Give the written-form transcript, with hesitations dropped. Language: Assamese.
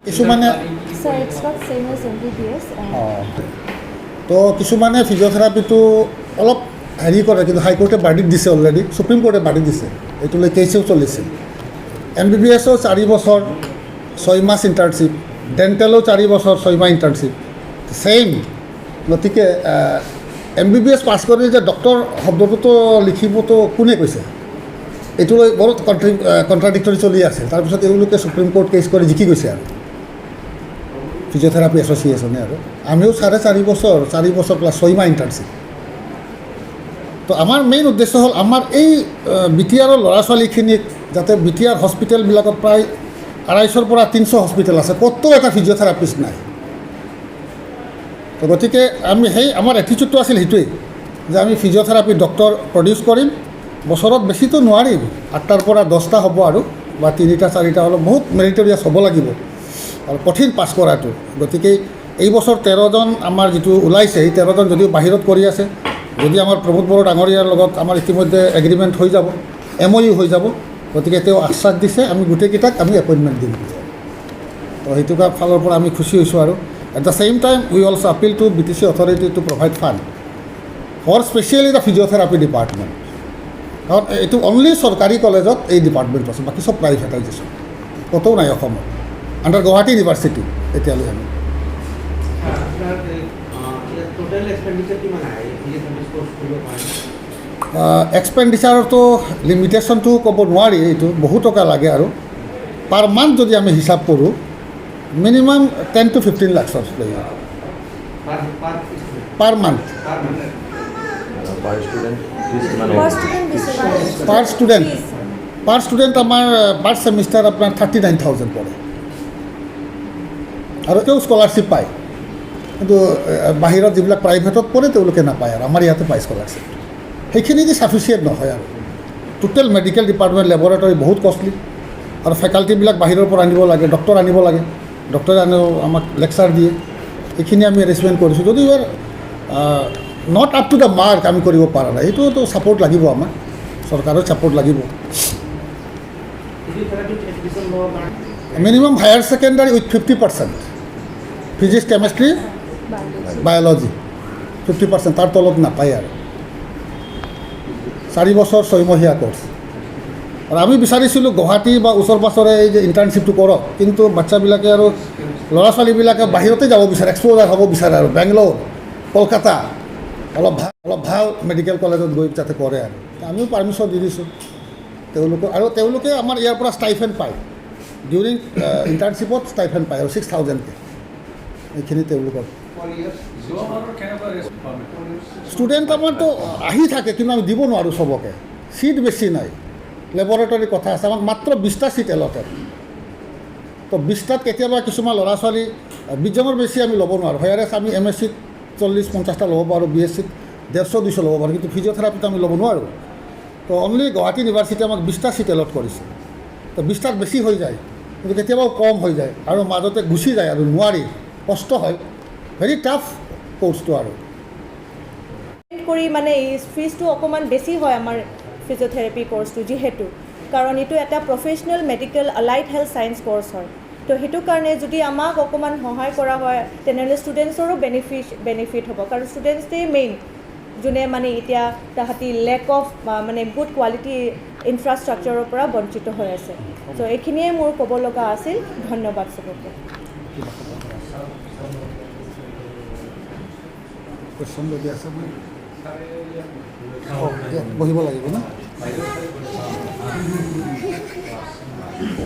কিছুমানে So it's not same as MBBS. তো কিছুমানে ফিজিঅ'থেৰাপিটো অলপ হেৰি কৰে, কিন্তু হাইকোৰ্টে বাৰ্ডিক্ট দিছে অলৰেডি, সুপ্ৰিম কোৰ্টে বাৰ্ডিক্ট দিছে, এইটোলৈ কেছেও চলিছিল। MBBSও 4 বছৰ 6 মাহ ইণ্টাৰ্ণশ্বিপ, ডেণ্টেলো 4 বছৰ 6 মাহ ইণ্টাৰ্ণশ্বিপ, ছেইম। গতিকে MBBS পাছ কৰি যে ডক্টৰ শব্দটোতো লিখিবতো কোনে কৈছে, এইটোলৈ বহুত কণ্ট্ৰাডিক্টৰী চলি আছে। তাৰপিছত এওঁলোকে সুপ্ৰিম কোৰ্ট কেছ কৰি জিকি গৈছে আৰু ফিজিঅ'থেৰাপি এছ'চিয়েশ্যনে। আৰু আমিও 4.5 বছৰ 4 বছৰ প্লাছ 6 মাহ ইণ্টাৰ্ণশ্বিপ। তো আমাৰ মেইন উদ্দেশ্য হ'ল আমাৰ এই BTRৰ ল'ৰা ছোৱালীখিনিক যাতে BTR হস্পিটেলবিলাকত প্ৰায় 250 পৰা 300 হস্পিটেল আছে, ক'তো এটা ফিজিঅ'থেৰাপিষ্ট নাই। তো গতিকে আমি আমাৰ এটিটিউডটো আছিল সেইটোৱেই যে আমি ফিজিঅ'থেৰাপি ডক্টৰ প্ৰডিউচ কৰিম। বছৰত বেছিতো নোৱাৰিম, 8টাৰ পৰা 10টা হ'ব আৰু, বা 3টা 4টা অলপ বহুত মেৰিটৰিয়াছ হ'ব লাগিব আৰু কঠিন পাছ কৰাটো। গতিকে এই বছৰ 13জন আমাৰ যিটো ওলাইছে, এই 13জন যদিও বাহিৰত কৰি আছে, যদি আমাৰ প্ৰমোদ বড়ো ডাঙৰীয়াৰ লগত আমাৰ ইতিমধ্যে এগ্ৰিমেণ্ট হৈ যাব, MOU হৈ যাব, গতিকে তেওঁ আশ্বাস দিছে আমি গোটেইকেইটাক আমি এপইণ্টমেণ্ট দিম। তো সেইটো ফালৰ পৰা আমি খুচি হৈছোঁ। আৰু at the same time we also' appeal to BTC authority to provide fund for specially the physiotherapy department. কাৰণ এইটো অনলি চৰকাৰী কলেজত এই ডিপাৰ্টমেণ্ট আছে, বাকী চব প্ৰাইভেটাইজেশ্যন, ক'তো নাই অসমত, আণ্ডাৰ গুৱাহাটী ইউনিভাৰ্চিটি এতিয়ালৈ আমি। এক্সপেণ্ডিচাৰটো লিমিটেশ্যনটো ক'ব নোৱাৰি, এইটো বহু টকা লাগে। আৰু পাৰ মান্থ যদি আমি হিচাপ কৰোঁ, মিনিমাম 10 to 15 lakhs লৈ যায় পাৰ মান্থ। পাৰ ষ্টুডেণ্ট আমাৰ পাৰ ছেমিষ্টাৰ আপোনাৰ 39,000 পৰে। আৰু তেওঁ স্কলাৰশ্বিপ পায়, কিন্তু বাহিৰত যিবিলাক প্ৰাইভেটত পঢ়ে তেওঁলোকে নাপায়, আৰু আমাৰ ইয়াতে পায় স্কলাৰশ্বিপ। সেইখিনি যে ছাফিচিয়েণ্ট নহয়। আৰু টোটেল মেডিকেল ডিপাৰ্টমেণ্ট লেবৰেটৰী বহুত কষ্টলি, আৰু ফেকাল্টিবিলাক বাহিৰৰ পৰা আনিব লাগে, ডক্টৰ আনিব লাগে, ডক্টৰে আমাক লেকচাৰ দিয়ে। এইখিনি আমি এৰেঞ্জমেণ্ট কৰিছোঁ, যদিও not up to the mark আমি কৰিব পৰা নাই। এইটোতো ছাপৰ্ট লাগিব, আমাৰ চৰকাৰৰ ছাপৰ্ট লাগিব। Minimum higher secondary with 50%, physics chemistry biology 50%, তাৰ তলত নাপায়। আৰু 4 বছৰ 6 মহীয়া কোৰ্চ। আৰু আমি বিচাৰিছিলোঁ গুৱাহাটী বা ওচৰ পাছৰে এই যে ইণ্টাৰ্ণশ্বিপটো কৰক, কিন্তু বাচ্চাবিলাকে আৰু ল'ৰা ছোৱালীবিলাকে বাহিৰতে যাব বিচাৰে, এক্সপ'জাৰ হ'ব বিচাৰে, আৰু বেংগলোৰ, কলকাতা, অলপ ভাল মেডিকেল কলেজত গৈ যাতে কৰে। আৰু আমিও পাৰ্মিশ্যন দি দিছোঁ তেওঁলোকক। আৰু তেওঁলোকে আমাৰ ইয়াৰ পৰা ষ্টাইফেণ্ড পায়, ডিউৰিং ইণ্টাৰ্ণশ্বিপত ষ্টাইফেণ্ড পায়, আৰু 6,000কৈ এইখিনি তেওঁলোকৰ। ষ্টুডেণ্ট আমাৰতো আহি থাকে, কিন্তু আমি দিব নোৱাৰোঁ চবকে, ছিট বেছি নাই, লেবৰেটৰীৰ কথা আছে, আমাক মাত্ৰ 20টা ছিট এলটেড। তো 20টাত কেতিয়াবা কিছুমান ল'ৰা ছোৱালী 20জনৰ বেছি আমি ল'ব নোৱাৰোঁ। ভাইৰাছ আমি MSCত 40-50টা ল'ব পাৰোঁ, BSCত 150-200 ল'ব পাৰোঁ, কিন্তু ফিজিঅ'থেৰাপিত আমি ল'ব নোৱাৰোঁ। তো অনলি গুৱাহাটী ইউনিভাৰ্চিটিয়ে আমাক 20টা ছিট এলট কৰিছে। তো 20টাত বেছি হৈ যায়, কিন্তু কেতিয়াবাও কম হৈ যায়, আৰু মাজতে গুচি যায়, আৰু নোৱাৰি, কষ্ট হয়, ভেৰি টাফ কোৰ্চটো। আৰু কৰি মানে এই ফিজটো অকণমান বেছি হয় আমাৰ ফিজিঅ'থেৰাপি কোৰ্চটো, যিহেতু কাৰণ এইটো এটা professional medical allied health science course হয়। তো সেইটো কাৰণে যদি আমাক অকণমান সহায় কৰা হয়, তেনেহ'লে ষ্টুডেণ্টছৰো বেনিফিট হ'ব, কাৰণ ষ্টুডেণ্টছেই মেইন যোনে মানে এতিয়া তাহাঁতি লেক অফ মানে গুড কোৱালিটি ইনফ্ৰাষ্ট্ৰাকচাৰৰ পৰা বঞ্চিত হৈ আছে। চ' এইখিনিয়ে মোৰ ক'ব লগা আছিল। ধন্যবাদ চবকে। বহিব লাগিব না।